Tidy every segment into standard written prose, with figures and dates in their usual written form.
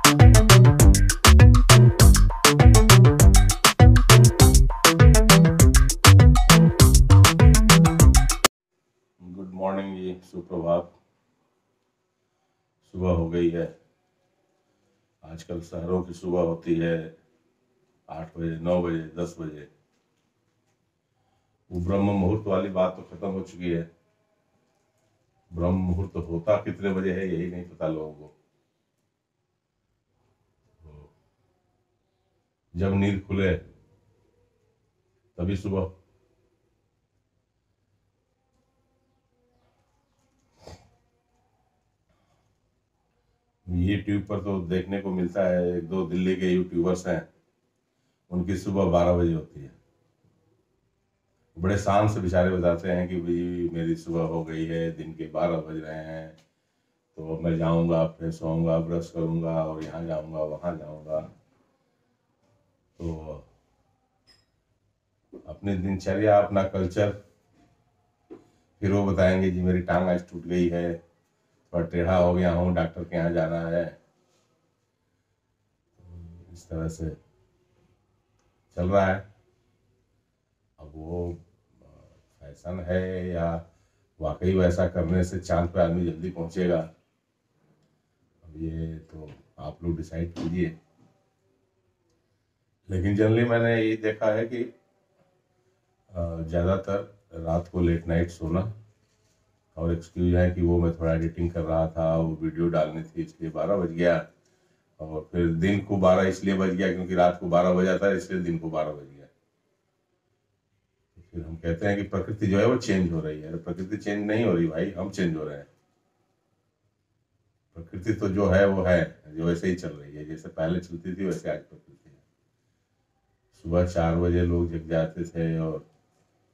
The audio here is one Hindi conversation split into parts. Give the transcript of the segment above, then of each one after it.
गुड मॉर्निंग जी, सुप्रभात। सुबह हो गई है। आजकल शहरों की सुबह होती है 8 बजे, 9 बजे, 10 बजे। वो ब्रह्म मुहूर्त वाली बात तो खत्म हो चुकी है। ब्रह्म मुहूर्त होता कितने बजे है यही नहीं पता लोगों को। तो जब नींद खुले तभी सुबह। यूट्यूब पर तो देखने को मिलता है, एक दो दिल्ली के यूट्यूबर्स हैं, उनकी सुबह 12 बजे होती है। बड़े शान से बेचारे बताते हैं कि भाई मेरी सुबह हो गई है, दिन के 12 बज रहे हैं, तो मैं जाऊंगा, फ्रेश होऊंगा, ब्रश करूंगा और यहाँ जाऊंगा, वहाँ जाऊंगा। तो अपनी दिनचर्या, अपना कल्चर, फिर वो बताएंगे जी मेरी टांग आज टूट गई है, थोड़ा टेढ़ा हो गया हूँ, डॉक्टर के यहाँ जाना है। इस तरह से चल रहा है। अब वो फैशन है या वाकई वैसा करने से चांद पे आदमी जल्दी पहुंचेगा, अब ये तो आप लोग डिसाइड कीजिए। लेकिन जनरली मैंने ये देखा है कि ज़्यादातर रात को लेट नाइट सोना, और एक्सक्यूज है कि वो मैं थोड़ा एडिटिंग कर रहा था, वो वीडियो डालनी थी इसलिए 12 बज गया, और फिर दिन को 12 इसलिए बज गया क्योंकि रात को 12 बजा था, इसलिए दिन को 12 बज गया। तो फिर हम कहते हैं कि प्रकृति जो है वो चेंज हो रही है। अरे प्रकृति चेंज नहीं हो रही भाई, हम चेंज हो रहे हैं। प्रकृति तो जो है वो है, जो वैसे ही चल रही है, जैसे पहले चलती थी वैसे आज प्रकृति है। सुबह 4 बजे लोग जग जाते थे और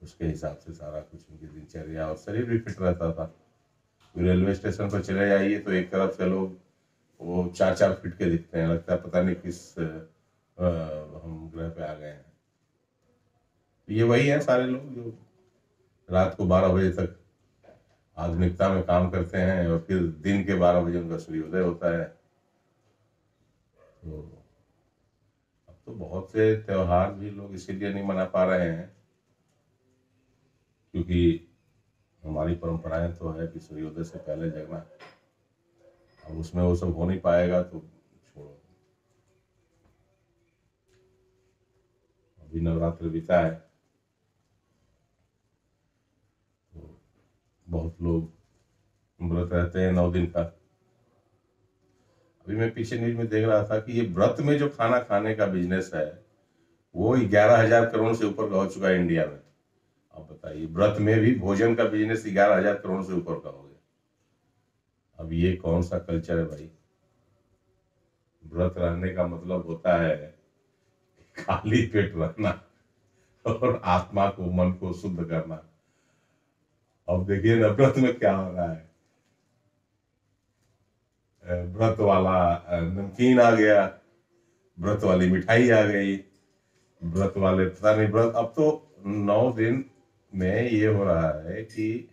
उसके हिसाब से सारा कुछ उनकी दिनचर्या और शरीर भी फिट रहता था। रेलवे स्टेशन पर चले जाइए तो एक तरफ से लोग वो 4-4 फीट के दिखते हैं, लगता है पता नहीं किस हम ग्रह पे आ गए हैं। तो ये वही है सारे लोग जो रात को 12 बजे तक आधुनिकता में काम करते हैं और फिर दिन के 12 बजे उनका सूर्योदय होता है। तो अब तो बहुत से त्योहार भी लोग इसीलिए नहीं मना पा रहे हैं क्योंकि हमारी परंपराएं तो है कि सूर्योदय से पहले जगना। अब उसमें वो सब हो नहीं पाएगा तो छोड़ो। अभी नवरात्र बीता है तो बहुत लोग व्रत रहते हैं 9 दिन का। अभी मैं पीछे न्यूज में देख रहा था कि ये व्रत में जो खाना खाने का बिजनेस है वो 11,000 करोड़ से ऊपर का हो चुका है इंडिया में। आप बताइए, व्रत में भी भोजन का बिजनेस 11,000 करोड़ से ऊपर का हो गया। अब ये कौन सा कल्चर है भाई? व्रत रहने का मतलब होता है खाली पेट रहना और आत्मा को, मन को शुद्ध करना। अब देखिए ना व्रत में क्या हो रहा है। व्रत वाला नमकीन आ गया, व्रत वाली मिठाई आ गई, व्रत वाले पता नहीं व्रत। अब तो 9 दिन में ये हो रहा है कि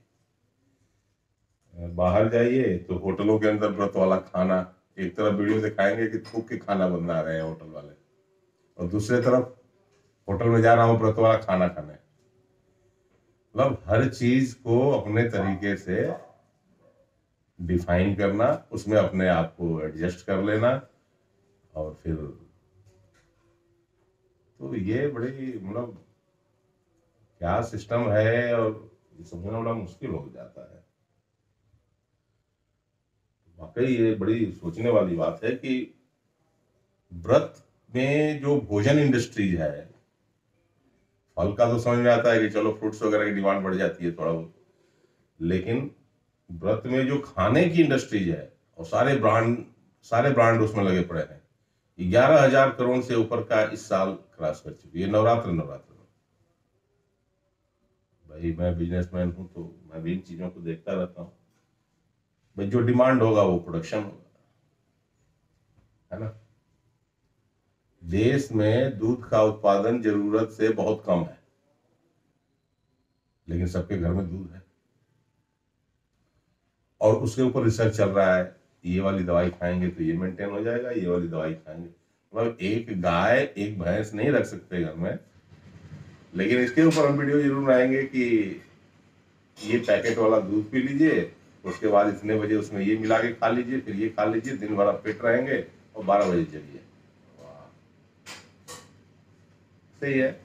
बाहर जाइए तो होटलों के अंदर व्रत वाला खाना, एक तरफ वीडियो दिखाएंगे कि थूक के खाना बना रहे हैं होटल वाले, और दूसरे तरफ होटल में जा रहा हूँ व्रत वाला खाना खाने। मतलब हर चीज को अपने तरीके से डिफाइन करना, उसमें अपने आप को एडजस्ट कर लेना, और फिर तो ये बड़ी मतलब क्या सिस्टम है, और ये समझना बड़ा मुश्किल हो जाता है। वाकई ये बड़ी सोचने वाली बात है कि व्रत में जो भोजन इंडस्ट्रीज है, फल का तो समझ में आता है कि चलो फ्रूट्स वगैरह की डिमांड बढ़ जाती है थोड़ा बहुत, लेकिन व्रत में जो खाने की इंडस्ट्रीज है और सारे ब्रांड उसमें लगे पड़े हैं। 11,000 करोड़ से ऊपर का इस साल क्रॉस कर चुकी है नवरात्र में। भाई मैं बिजनेसमैन हूं तो मैं भी इन चीजों को देखता रहता हूँ। भाई जो डिमांड होगा वो प्रोडक्शन होगा, है ना। देश में दूध का उत्पादन जरूरत से बहुत कम है, लेकिन सबके घर में दूध है और उसके ऊपर रिसर्च चल रहा है ये वाली दवाई खाएंगे तो ये मेंटेन हो जाएगा, ये वाली दवाई खाएंगे। मतलब एक गाय एक भैंस नहीं रख सकते घर में, लेकिन इसके ऊपर हम वीडियो जरूर बनाएंगे कि ये पैकेट वाला दूध पी लीजिए, उसके बाद इतने बजे उसमें ये मिला के खा लीजिए, फिर ये खा लीजिए, दिन भर आप फिट रहेंगे और 12 बजे चलिए। सही है।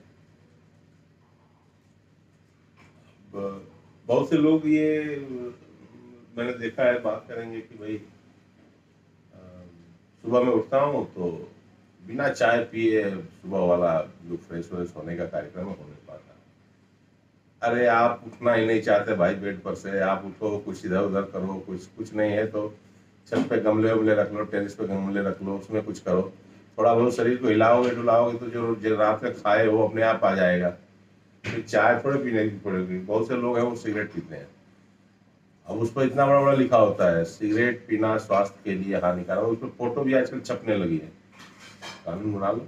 बहुत से लोग ये मैंने देखा है, बात करेंगे कि भाई सुबह में उठता हूँ तो बिना चाय पिए सुबह वाला जो फ्रेश व्रेश होने का कार्यक्रम है हो नहीं पाता। अरे आप उठना ही नहीं चाहते भाई बेड पर से, आप उठो, कुछ इधर उधर करो, कुछ नहीं है तो छत पे गमले वमले रख लो, टेरिस पे गमले रख लो, उसमें कुछ करो, थोड़ा बहुत शरीर को हिलाओगे डुलाओगे तो जो रात में खाए वो अपने आप आ जाएगा। तो चाय थोड़े पीने की पड़ेगी। बहुत से लोग हैं वो सिगरेट पीते हैं, अब उस पर इतना बड़ा बड़ा लिखा होता है सिगरेट पीना स्वास्थ्य के लिए हानिकारक, उस पर फोटो भी आजकल छपने लगी है। कानून बना लो,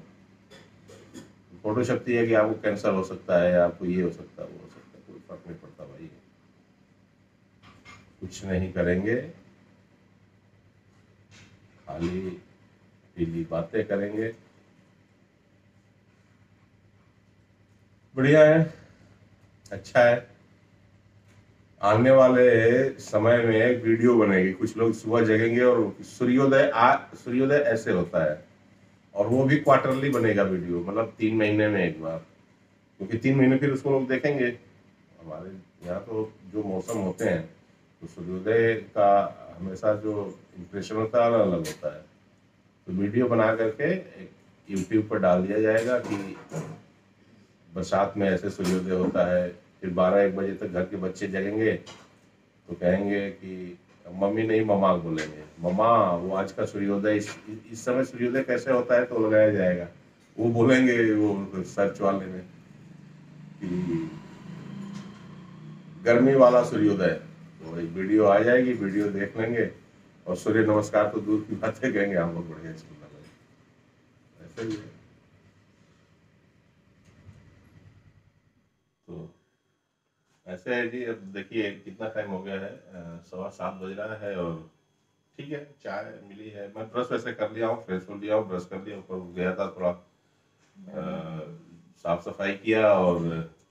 फोटो छपती है कि आपको कैंसर हो सकता है, आपको ये हो सकता है, वो हो सकता है, कोई फर्क नहीं पड़ता भाई। कुछ नहीं करेंगे, खाली पीली बातें करेंगे। बढ़िया है, अच्छा है। आने वाले समय में एक वीडियो बनेगी, कुछ लोग सुबह जगेंगे और सूर्योदय ऐसे होता है, और वो भी क्वार्टरली बनेगा वीडियो, मतलब 3 महीने में एक बार, क्योंकि 3 महीने फिर उसको लोग देखेंगे। हमारे यहाँ तो जो मौसम होते हैं तो सूर्योदय का हमेशा जो इम्प्रेशन होता है अलग होता है। तो वीडियो बना करके एक यूट्यूब पर डाल दिया जाएगा कि बरसात में ऐसे सूर्योदय होता है। फिर 12-1 बजे तक घर के बच्चे जगेंगे तो कहेंगे कि मम्मी नहीं ममा बोलेंगे, ममा वो आज का सूर्योदय इस समय सूर्योदय कैसे होता है तो लगाया जाएगा। वो बोलेंगे वो सर्च वाले में कि गर्मी वाला सूर्योदय, तो एक वीडियो आ जाएगी, वीडियो देख लेंगे और सूर्य नमस्कार तो दूर की बातें कहेंगे, हम लोग बढ़िया चलना ऐसे ही है। तो ऐसे है जी। अब देखिए कितना टाइम हो गया है, 7:15 बज रहा है, और ठीक है चाय मिली है। मैं ब्रश वैसे कर लिया हूँ, फ्रेश हो लिया हूँ, ब्रश कर लिया, ऊपर गया था थोड़ा साफ सफाई किया और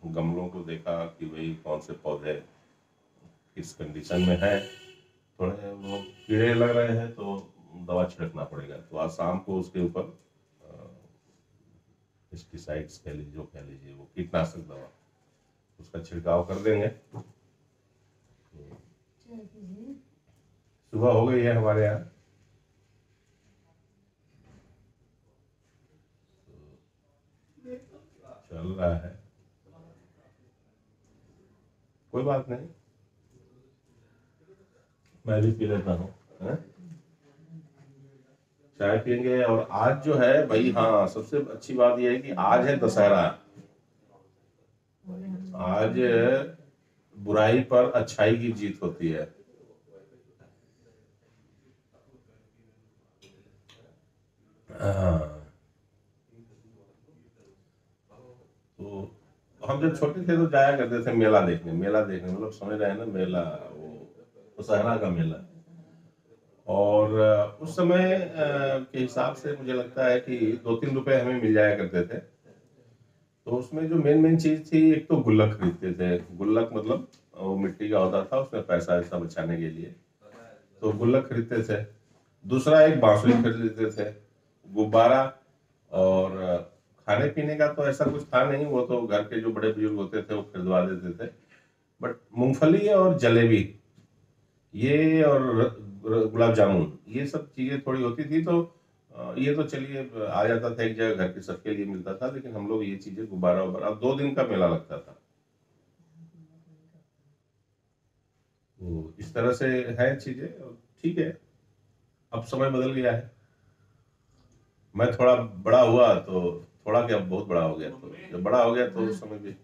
गमलों को देखा कि भाई कौन से पौधे किस कंडीशन में है, थोड़े वो कीड़े लग रहे हैं तो दवा छिड़कना पड़ेगा। तो आज शाम को उसके ऊपर पेस्टिसाइड्स कह लीजिए, जो कह लीजिए, वो कीटनाशक दवा, उसका छिड़काव कर देंगे। सुबह हो गई है हमारे यहाँ, चल रहा है, कोई बात नहीं, मैं भी पी लेता हूँ। चाय पियेंगे। और आज जो है भाई, हाँ सबसे अच्छी बात यह है कि आज है दशहरा। आज बुराई पर अच्छाई की जीत होती है। हाँ, तो हम जब छोटे थे तो जाया करते थे मेला देखने, मतलब समझ रहे हैं ना, मेला वो दशहरा का मेला। और उस समय के हिसाब से मुझे लगता है कि 2-3 रुपए हमें मिल जाया करते थे। तो उसमें जो मेन चीज थी, एक तो गुल्लक खरीदते थे। गुल्लक मतलब वो मिट्टी का होता था, उसमें पैसा ऐसा बचाने के लिए तो गुल्लक खरीदते थे। दूसरा एक बांसुरी खरीद लेते थे, गुब्बारा। और खाने पीने का तो ऐसा कुछ था नहीं, वो तो घर के जो बड़े बुजुर्ग होते थे वो खरीदवा देते थे। बट मूंगफली और जलेबी ये और गुलाब जामुन, ये सब चीजें थोड़ी होती थी। तो ये तो चलिए आ जाता था एक जगह, घर के सबके लिए मिलता था। लेकिन हम लोग ये चीजें गुब्बारा उब्बारा, 2 दिन का मेला लगता था। तो इस तरह से है चीजें, ठीक है। अब समय बदल गया है, मैं थोड़ा बड़ा हुआ तो, थोड़ा क्या बहुत बड़ा हो गया, तो जब बड़ा हो गया तो उस समय भी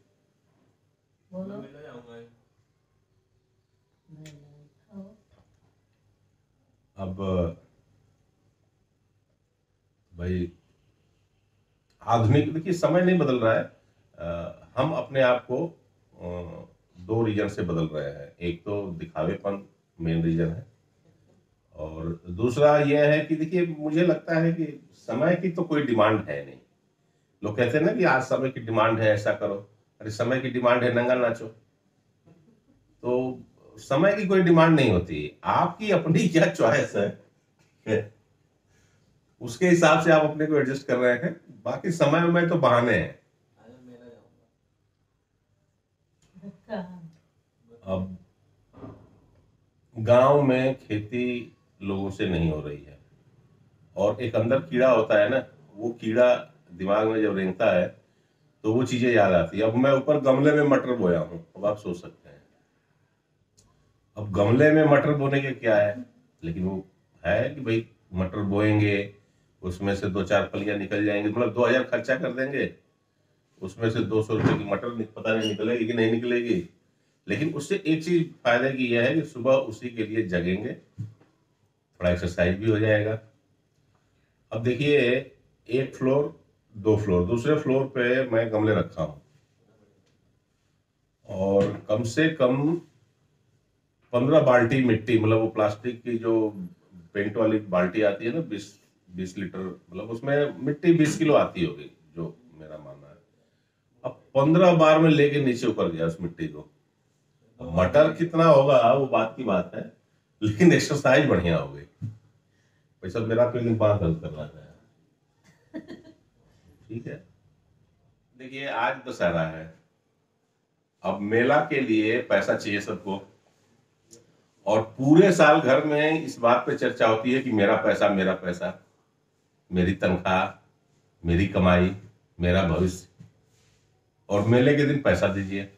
अब भाई आधुनिक, देखिए समय नहीं बदल रहा है, हम अपने आप को 2 रीजन से बदल रहे हैं। एक तो दिखावेपन मेन रीजन है, और दूसरा यह है कि देखिए, मुझे लगता है कि समय की तो कोई डिमांड है नहीं। लोग कहते हैं ना कि आज समय की डिमांड है, ऐसा करो। अरे समय की डिमांड है नंगा नाचो। तो समय की कोई डिमांड नहीं होती, आपकी अपनी क्या चॉइस है, उसके हिसाब से आप अपने को एडजस्ट कर रहे हैं। बाकी समय में तो बहाने हैं। अब गांव में खेती लोगों से नहीं हो रही है, और एक अंदर कीड़ा होता है ना, वो कीड़ा दिमाग में जब रेंगता है तो वो चीजें याद आती है। अब मैं ऊपर गमले में मटर बोया हूँ, अब आप सोच सकते हैं, अब गमले में मटर बोने के क्या है, लेकिन वो है कि भाई मटर बोएंगे, उसमें से 2-4 फलियां निकल जाएंगे, मतलब 2,000 खर्चा कर देंगे, उसमें से 200 रुपए की मटर पता नहीं निकलेगी कि नहीं निकलेगी। लेकिन उससे एक चीज फायदे की यह है कि सुबह उसी के लिए जगेंगे, थोड़ा एक्सरसाइज भी हो जाएगा। अब देखिए, एक फ्लोर, 2 फ्लोर, दूसरे फ्लोर पे मैं गमले रखा हूँ, और कम से कम 15 बाल्टी मिट्टी, मतलब वो प्लास्टिक की जो पेंट वाली बाल्टी आती है ना, 20-20 लीटर, मतलब उसमें मिट्टी 20 किलो आती होगी, जो मेरा मानना है। अब 15 बार में लेके नीचे ऊपर गया उस मिट्टी को। अब मटर कितना होगा वो बात की बात है, लेकिन एक्सरसाइज बढ़िया हो गई। भाई सब मेरा फीलिंग 5 दर्द कर रहा है। ठीक है, देखिए आज दशहरा है, अब मेला के लिए पैसा चाहिए सबको, और पूरे साल घर में इस बात पे चर्चा होती है कि मेरा पैसा, मेरा पैसा, मेरी तनख्वाह, मेरी कमाई, मेरा भविष्य, और मेले के दिन पैसा दीजिए।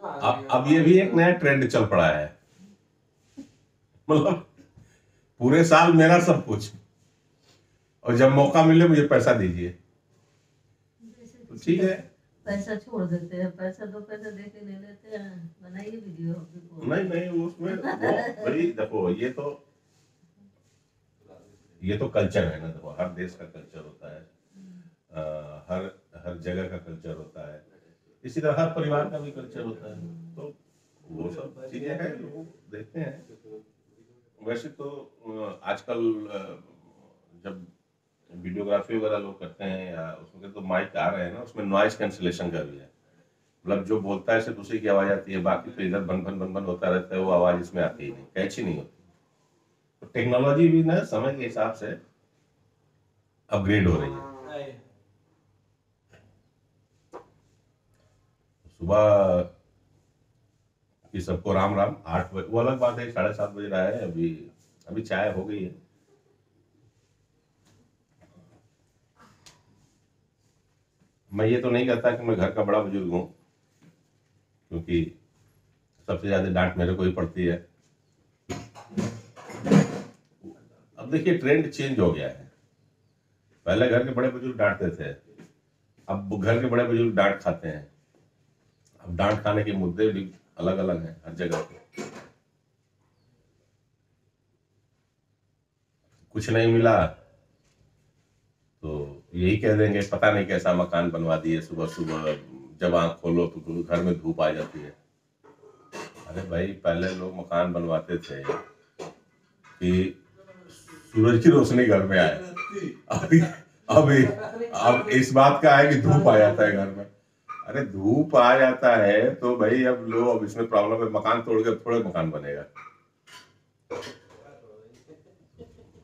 अब ये भी एक नया ट्रेंड चल पड़ा है, मतलब पूरे साल मेरा सब कुछ, और जब मौका मिले मुझे पैसा दीजिए, तो ठीक है। पैसा छोड़ देते हैं, पैसा 2 पैसा दे के ले लेते हैं, बनाइए वीडियो। नहीं नहीं, उसमें वो भाई देखो, ये तो कल्चर है ना, देखो हर देश का कल्चर होता है, हर हर जगह का कल्चर होता है, इसी तरह हर परिवार का भी कल्चर होता है। तो वो सब चीजें हैं, लोग देखते हैं। वैसे तो आजकल जब वीडियोग्राफी वगैरह लोग करते हैं, या उसमें तो माइक आ रहे हैं ना, उसमें नॉइज कैंसिलेशन का भी है, मतलब जो बोलता है सिर्फ उसी की आवाज आती है, बाकी तो इधर बन बन बन बन होता रहता है, वो आवाज इसमें आती ही नहीं, कैच ही नहीं होती। तो टेक्नोलॉजी भी ना समय के हिसाब से अपग्रेड हो रही है। सुबह कि सबको राम राम। 8 बजे वो अलग बात है, 7:30 बज रहा है अभी, अभी चाय हो गई है। मैं ये तो नहीं कहता कि मैं घर का बड़ा बुजुर्ग हूँ, क्योंकि सबसे ज्यादा डांट मेरे को ही पड़ती है। अब देखिए, ट्रेंड चेंज हो गया है, पहले घर के बड़े बुजुर्ग डांटते थे, अब घर के बड़े बुजुर्ग डांट खाते हैं। अब डांट खाने के मुद्दे भी अलग अलग हैं हर जगह पे। कुछ नहीं मिला तो यही कह देंगे, पता नहीं कैसा मकान बनवा दिए, सुबह सुबह जब आंख खोलो तो घर में धूप आ जाती है। अरे भाई, पहले लोग मकान बनवाते थे कि सूरज की रोशनी घर में आए, अभी अभी अब इस बात का है कि धूप आ जाता है घर में। अरे धूप आ जाता है तो भाई, अब लो, अब इसमें प्रॉब्लम है, मकान तोड़ के थोड़े मकान बनेगा,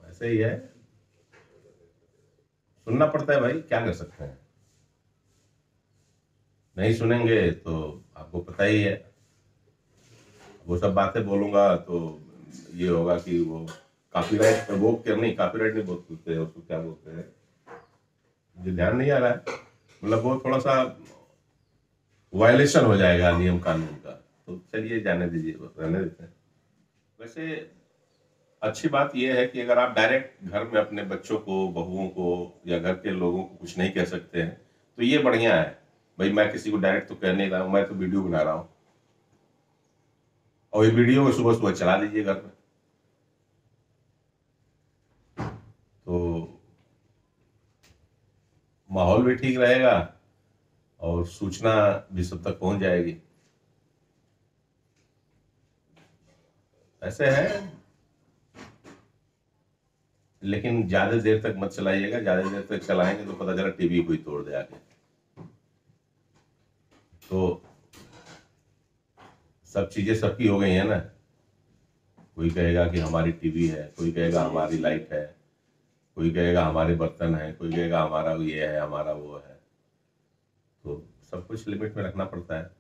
ऐसे ही है, सुनना पड़ता है भाई, क्या कर सकते हैं। नहीं सुनेंगे तो आपको पता ही है, वो सब बातें बोलूंगा तो ये होगा कि वो कॉपीराइट, वो क्या, नहीं कॉपीराइट नहीं बोलते हैं उसको, क्या बोलते हैं, मुझे ध्यान नहीं आ रहा है, मतलब वो थोड़ा सा वायलेशन हो जाएगा नियम कानून का, तो चलिए जाने दीजिए, रहने देते हैं। वैसे अच्छी बात यह है कि अगर आप डायरेक्ट घर में अपने बच्चों को, बहुओं को, या घर के लोगों को कुछ नहीं कह सकते हैं, तो ये बढ़िया है। भाई मैं किसी को डायरेक्ट तो कह नहीं रहा हूँ, मैं तो वीडियो बना रहा हूँ, और ये वीडियो को सुबह सुबह चला लीजिए घर में, तो माहौल भी ठीक रहेगा, और सूचना भी सब तक पहुंच जाएगी। ऐसे है, लेकिन ज्यादा देर तक मत चलाइएगा, ज्यादा देर तक चलाएंगे तो पता चला टीवी कोई तोड़ दे आके। तो सब चीजें सबकी हो गई है ना, कोई कहेगा कि हमारी टीवी है, कोई कहेगा हमारी लाइट है, कोई कहेगा हमारे बर्तन है, कोई कहेगा हमारा ये है, हमारा वो है। तो सब कुछ लिमिट में रखना पड़ता है।